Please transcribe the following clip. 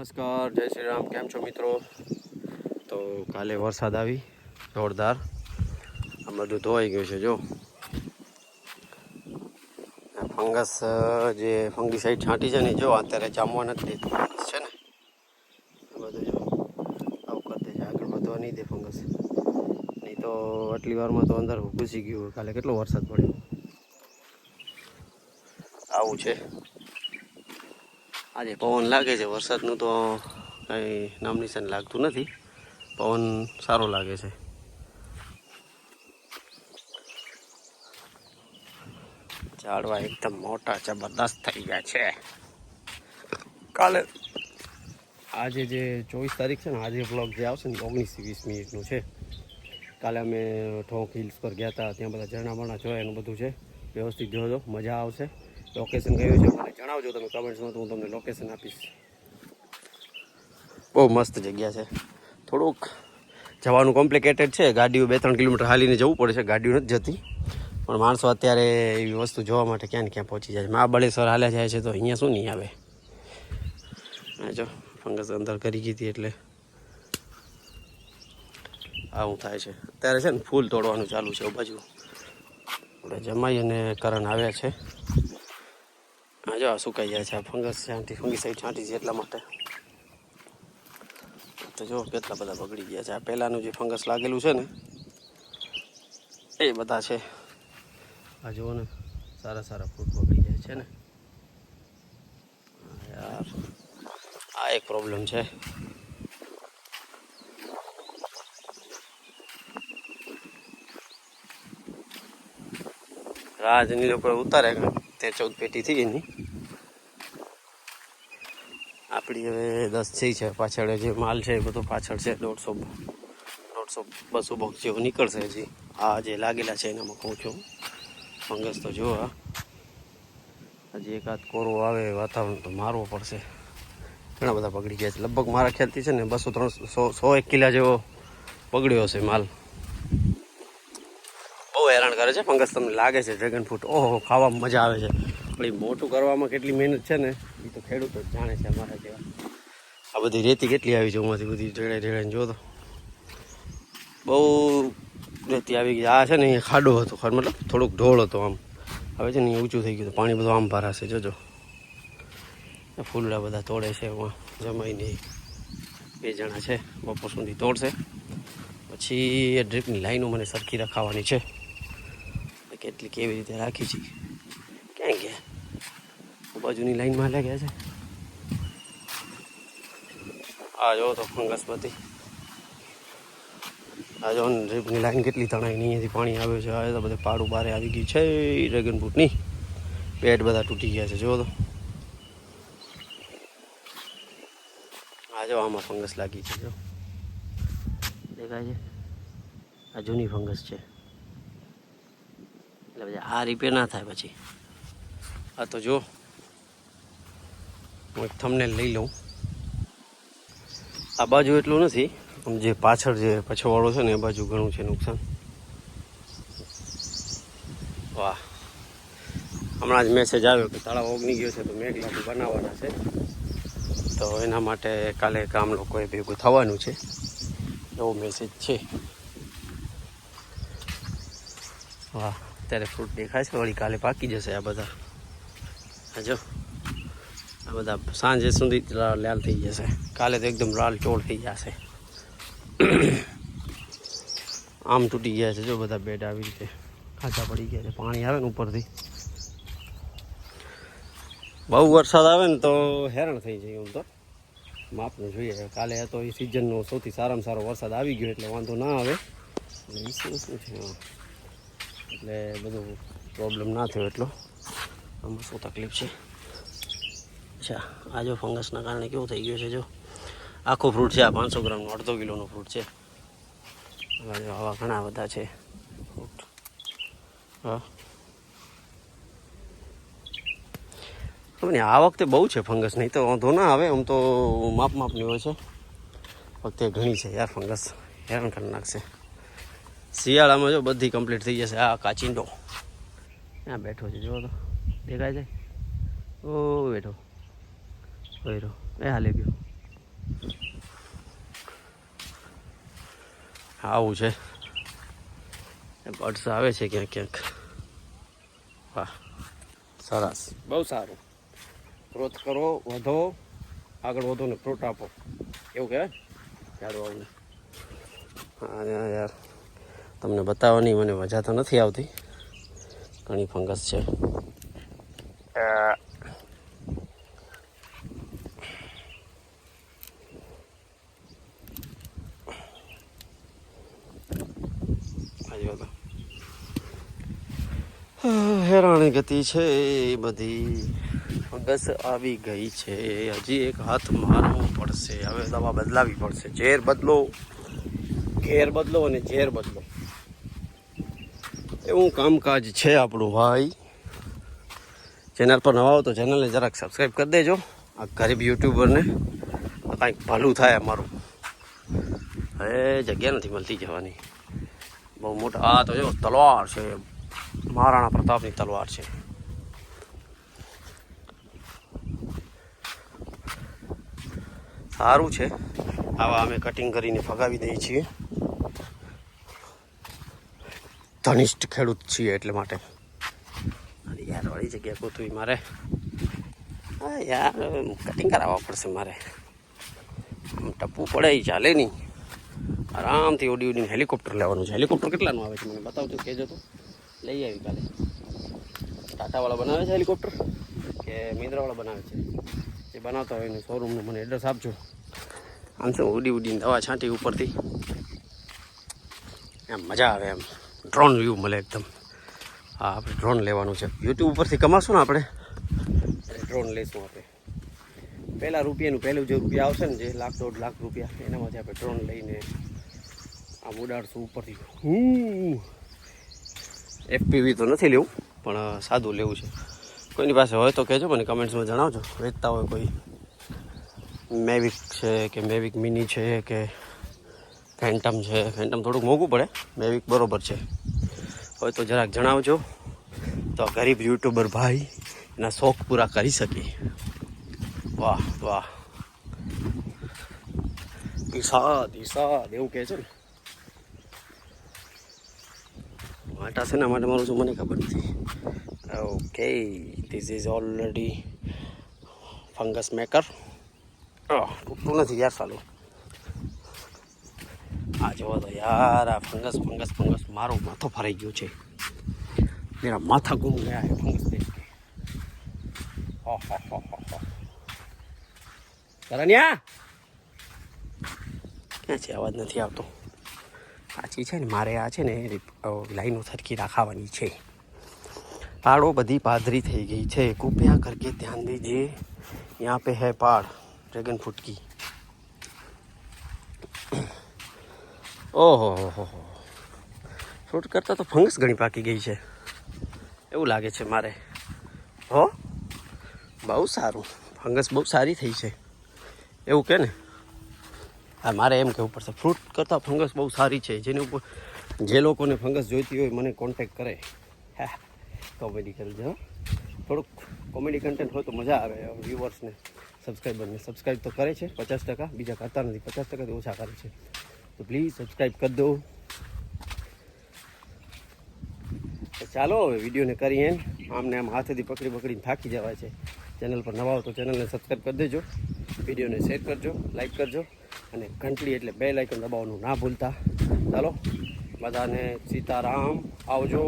નમસ્કાર, જય શ્રી રામ. કેમ છો મિત્રો? તો કાલે વરસાદ આવી જોરદાર, આ બધું ધોવાઈ ગયું છે. જો ફંગસ જે ફંગીસાઇડ છાંટી છે ને, જો અત્યારે જામવા નથી દેતું છે ને, બધું જો આવું કરી દે છે. આગળ વધવા નહીં દે ફંગસ, નહીં તો આટલી વારમાં તો અંદર ઘૂસી ગયું. કાલે કેટલો વરસાદ પડ્યો, આવું છે. આજે પવન લાગે છે, વરસાદનું તો કંઈ નામ નિશાન લાગતું નથી. પવન સારો લાગે છે. ઝાડવા એકદમ મોટા જબરદસ્ત થઈ ગયા છે. કાલે આજે જે 24 તારીખ છે ને, આજે બ્લોગ જે આવશે ને 19-20 મિનિટનું છે. કાલે અમે ઠોંક હિલ્સ પર ગયા હતા, ત્યાં બધા ઝરણા બરણા જોયા, એનું બધું છે. વ્યવસ્થિત જોજો, મજા આવશે. લોકેશન કયું છે મને જણાવજો તમે કમેન્ટ્સમાં, તો હું તમને લોકેશન આપીશ. બહુ મસ્ત જગ્યા છે. થોડુંક જવાનું કોમ્પ્લિકેટેડ છે, ગાડીઓ 2-3 કિલોમીટર હાલીને જવું પડે છે, ગાડીઓ નથી જતી. પણ માણસો અત્યારે એવી વસ્તુ જોવા માટે ક્યાં ને ક્યાં પહોંચી જાય છે. મહાબળેશ્વર હાલ્યા જાય છે, તો અહીંયા શું નહીં આવે. જો ફંગસ અંદર કરી ગઈ હતી એટલે આવું થાય છે. અત્યારે છે ને ફૂલ તોડવાનું ચાલુ છે. બાજુ આપણે જમાઈ અને કરણ આવ્યા છે. હા જો આ સુકાઈ જાય છે. આ ફંગસ ફંગીસાઇડ છાંટી છે એટલા માટે. તો જો કેટલા બધા બગડી ગયા છે. આ પહેલાંનું જે ફંગસ લાગેલું છે ને, એ બધા છે. આ જુઓ ને, સારા સારા ફ્રૂટ બગડી જાય છે ને યાર. આ એક પ્રોબ્લેમ છે. રાજની લોકો ઉતારે 13-14 પેટી થઈ એની. આપણી હવે 10 છે. પાછળ જે માલ છે એ બધો પાછળ છે. 150-200 બોક્સ જેવું નીકળશે હજી. આ જે લાગેલા છે એનામાં કહું છું. ફંગસ તો જો હજી એકાદ કોરો આવે વાતાવરણ તો મારવો પડશે. ઘણા બધા બગડી ગયા છે. લગભગ મારા ખ્યાલથી છે ને 200-300-100 કિલા જેવો બગડ્યો હશે માલ. બહુ હેરાન કરે છે ફંગસ. તમને લાગે છે ડ્રેગન ફ્રૂટ ઓહો ખાવામાં મજા આવે છે, પણ એ મોટું કરવામાં કેટલી મહેનત છે ને, એ તો ખેડૂતો જ જાણે છે અમારા જેવા. આ બધી રેતી કેટલી આવી છે ઉમાંથી, બધી ઢેળાઈને જો તો બહુ રેતી આવી ગઈ. આ છે ને અહીંયા ખાડો હતો, મતલબ થોડુંક ઢોળ હતો. આમ હવે છે ને અહીંયા ઊંચું થઈ ગયું, પાણી બધું આમ ભરાશે. જોજો ફૂલડા બધા તોડે છે. એમાં જમાઈને 2 જણા છે, બપોર સુધી તોડશે. પછી એ ડ્રીપની લાઈનો મને સરખી રખાવાની છે. કેટલી કેવી રીતે રાખી છે, ક્યાં ગયા? બાજુની લાઈનમાં લાગ્યા છે. આ જો તો ફંગસ બધી. આ જો ડ્રીપની લાઈન કેટલી તણાઈ, અહીંયાથી પાણી આવે છે. આ તો બધે પાડું બારે આવી ગયું છે. ડ્રેગન ફ્રૂટની પેડ બધા તૂટી ગયા છે. જો તો આ જો આમાં ફંગસ લાગી છે. જો દેખાય છે, આ જૂની ફંગસ છે. એટલે પછી આ રિપેર ના થાય પછી. આ તો જો હું એક થંબનેલ લઈ લઉં. આ બાજુ એટલું નથી, જે પાછળ જે પછવાડો છે ને એ બાજુ ઘણું છે નુકસાન. વાહ, હમણાં જ મેસેજ આવ્યો કે તળાવ ઓગની ગયો છે, તો મેઘલાથી બનાવવાના છે. તો એના માટે કાલે કામ લોકોએ ભેગું થવાનું છે, એવો મેસેજ છે. વાહ, અત્યારે ફ્રૂટ દેખાય છે, વળી કાલે પાકી જશે આ બધા. જો આ બધા સાંજે સુધી લાલ થઈ જશે. કાલે તો એકદમ લાલ ચોળ થઈ જશે. આમ તૂટી ગયા છે. જો બધા બેડ આવી રીતે ખાંચા પડી ગયા છે. પાણી આવે ને ઉપરથી, બહુ વરસાદ આવે ને તો હેરાન થઈ જાય. આમ તો માપનું જોઈએ. કાલે તો એ સિઝનનો સૌથી સારામાં સારો વરસાદ આવી ગયો એટલે વાંધો ના આવે. શું છે એટલે બધું પ્રોબ્લેમ ના થયો એટલો. આમાં શું તકલીફ છે? અચ્છા, આ જો ફંગસના કારણે કેવું થઈ ગયું છે. જો આખો ફ્રૂટ છે, આ 500 ગ્રામનો 1/2 કિલોનો ફ્રૂટ છે. આવા ઘણા બધા છે ફ્રૂટ. હા, આ વખતે બહુ છે ફંગસ. નહીં તો વાંધો ના આવે, આમ તો માપની હોય છે. વખતે ઘણી છે યાર ફંગસ, હેરાન કરી નાખશે. શિયાળામાં જો બધી કમ્પ્લીટ થઈ જશે. આ કાચિંડો ત્યાં બેઠો છે, જો તો દેખાય છે. ઓ બેઠો એ હાલે ગયો. આવું છે, બર્ડ્સ આવે છે ક્યાંક ક્યાંક. વાહ, સરસ, બહુ સારું. ગ્રોથ કરો, વધો, આગળ વધો ને ફ્રૂટ આપો, એવું કહેવાય ઝાડવાનું. હા યાર, તમને બતાવવાની મને મજા તો નથી આવતી. ઘણી ફંગસ છે. હેરાણી ગતિ છે એ બધી. ફંગસ આવી ગઈ છે. હજી એક હાથ મારવો પડશે. હવે દવા બદલાવી પડશે. ઝેર બદલો, ઘેર બદલો અને ઝેર બદલો, એવું કામકાજ છે આપણું ભાઈ. ચેનલ પર નવા હો તો ચેનલને જરાક સબસ્ક્રાઈબ કરી દેજો. આ ગરીબ યુટ્યુબરને કાંઈક ભલું થાય અમારું. હવે જગ્યા નથી મળતી જવાની. બહુ મોટા. આ તો જો તલવાર છે, મહારાણા પ્રતાપની તલવાર છે. સારું છે. આવા અમે કટિંગ કરીને ફગાવી દઈએ છીએ. ધનિષ્ઠ ખેડૂત છીએ એટલે માટે. યાર વાળી જગ્યા ગોતવી મારે. હા યાર, કટિંગ કરાવવા પડશે મારે. આમ ટપવું પડે એ ચાલે નહીં. આરામથી ઉડી ઉડીને હેલિકોપ્ટર લેવાનું છે. હેલિકોપ્ટર કેટલાનું આવે છે મને બતાવજો, કહેજો તો. લઈ આવી કાલે. ટાટાવાળા બનાવે છે હેલિકોપ્ટર કે મહિન્દ્રાવાળા બનાવે છે? એ બનાવતા હોય ને શોરૂમનું મને એડ્રેસ આપજો. આમ તો ઉડી ઉડીને દવા છાંટી ઉપરથી, એમ મજા આવે. એમ ડ્રોન વ્યૂ મળે એકદમ. હા, આપણે ડ્રોન લેવાનું છે. યુટ્યુબ ઉપરથી કમાશું ને આપણે, ડ્રોન લઈશું આપણે. પહેલાં રૂપિયાનું પહેલું જે રૂપિયા આવશે ને, જે લાખ 1.5 લાખ રૂપિયા, એનામાંથી આપણે ડ્રોન લઈને આમ ઉડાડશું ઉપરથી. FPV તો નથી લેવું, પણ સાદું લેવું છે. કોઈની પાસે હોય તો કહેજો, મને કમેન્ટ્સમાં જણાવજો. વેચતા હોય કોઈ, મેવિક છે કે મેવિક મિની છે કે ફેન્ટમ છે. ફેન્ટમ થોડુંક મોંઘું પડે, મેવિક બરોબર છે. હોય તો જરાક જણાવજો, તો ગરીબ યુટ્યુબર ભાઈ એના શોખ પૂરા કરી શકે. વાહ વાહ, ઈસાદ ઈસાદ એવું કહે છે ને. માટા છે ને માટે મારું શું મને ખબર નથી. Okay, this is already fungus maker. તૂટતું નથી યાર સાલું. આ જોવો તો યાર, આ ફંગસ ફંગસ ફંગસ મારો માથો ફરાઈ ગયો છે. મેરા માથા ગુમ ગયા હે ફંગસ દેખ કે. કરણ્યા ક્યાં છે? અવાજ નથી આવતો. સાચી છે ને, મારે આ છે ને લાઈનો સરખી રાખાવાની છે. પાડો બધી પાદરી થઈ ગઈ છે. કૃપયા કરકે ધ્યાન દીजिए, यहाँ पे है पाड़ ડ્રેગન ફ્રૂટ की. ઓહો હો, ફ્રૂટ કરતાં તો ફંગસ ઘણી પાકી ગઈ છે એવું લાગે છે મારે. હો, બહુ સારું. ફંગસ બહુ સારી થઈ છે એવું કે ને? હા, મારે એમ કહેવું પડશે, ફ્રૂટ કરતાં ફંગસ બહુ સારી છે. જેની ઉપર જે લોકોને ફંગસ જોઈતી હોય મને કોન્ટેક કરે. હા, કોમેડી કરજો. થોડુંક કોમેડી કન્ટેન્ટ હોય તો મજા આવે. વ્યુઅર્સને, સબસ્ક્રાઈબરને સબસ્ક્રાઈબ તો કરે છે 50%, બીજા કરતા નથી. 50%થી ઓછા કરે છે. તો પ્લીઝ સબસ્ક્રાઈબ કરી દો. ચાલો હવે વિડીયોને કરીએ. આમને આમ હાથેથી પકડી પકડીને થાકી જવાય છે. ચેનલ પર નવા હો તો ચેનલને સબસ્ક્રાઈબ કરી દેજો. વિડીયોને શેર કરજો, લાઈક કરજો, અને ઘંટડી એટલે બેલ આઇકન દબાવવાનું ના ભૂલતા. ચાલો, બધાને સીતારામ. આવજો.